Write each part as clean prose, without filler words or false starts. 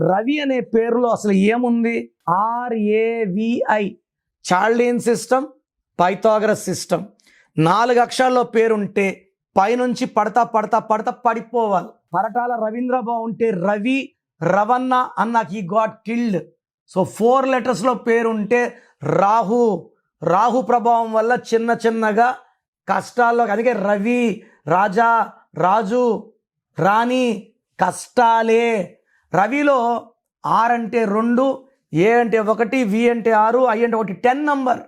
రవి అనే పేరులో అసలు ఏముంది? RAVI, చార్లియన్ system, Pythagoras system. 4 అక్షరాల్లో పేరుంటే పైనుంచి పడతా పడతా పడతా పడిపోవాలి. పరటాల రవీంద్రబాబు ఉంటే రవి రవణ అన్నాక ఈ గాట్ కిల్డ్. సో 4 లెటర్స్లో పేరుంటే రాహు ప్రభావం వల్ల చిన్న చిన్నగా కష్టాల్లో, అందుకే రవి, రాజా, రాజు, రాణి, కష్టాలే. రవిలో R అంటే 2, A అంటే 1, V అంటే 6, I అంటే 1, 10 నంబర్.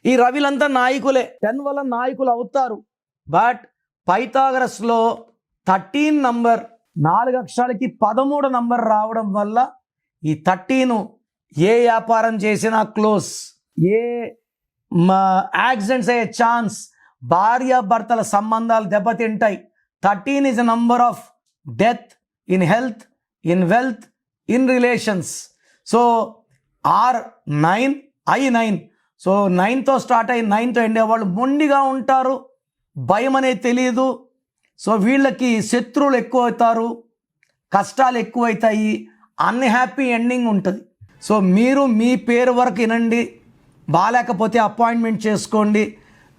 ఈ రవిలంతా నాయకులే, 10 వల్ల నాయకులు అవుతారు. బట్ పైథాగరస్లో 13 నంబర్, 4 అక్షరాలకి 13 నంబర్ రావడం వల్ల ఈ 13 ఏ వ్యాపారం చేసినా క్లోజ్, ఏ యాక్సిడెంట్స్ అయ్యే ఛాన్స్, భార్యాభర్తల సంబంధాలు దెబ్బతింటాయి. 13 is a number of death in health, in wealth, in relations. So R9, I9. So 9తో స్టార్ట్ అయ్యి 9తో ఎండ్ అయ్యే వాళ్ళు మొండిగా ఉంటారు, భయం అనేది తెలియదు. సో వీళ్ళకి శత్రువులు ఎక్కువ అవుతారు, కష్టాలు ఎక్కువవుతాయి, అన్హ్యాపీ ఎండింగ్ ఉంటుంది. సో మీరు మీ పేరు వరకు వినండి, బాగాలేకపోతే అపాయింట్మెంట్ చేసుకోండి.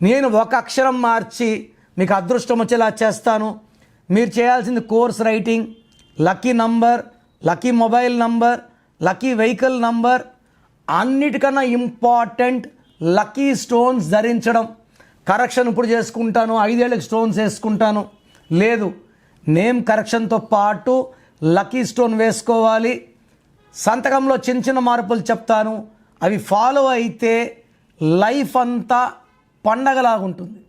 నేను ఒక అక్షరం మార్చి మీకు అదృష్టం వచ్చేలా చేస్తాను. మీరు చేయాల్సింది course writing, lucky number, lucky mobile number, lucky vehicle number, అన్నిటికన్నా ఇంపార్టెంట్ లక్కీ స్టోన్స్ ధరించడం. కరెక్షన్ ఇప్పుడు చేసుకుంటాను, 5 ఏళ్ళకి స్టోన్స్ వేసుకుంటాను లేదు, నేమ్ కరెక్షన్తో పాటు లక్కీ స్టోన్ వేసుకోవాలి. సంతకంలో చిన్న చిన్న మార్పులు చెప్తాను, అవి ఫాలో అయితే లైఫ్ అంతా పండగలాగుంటుంది.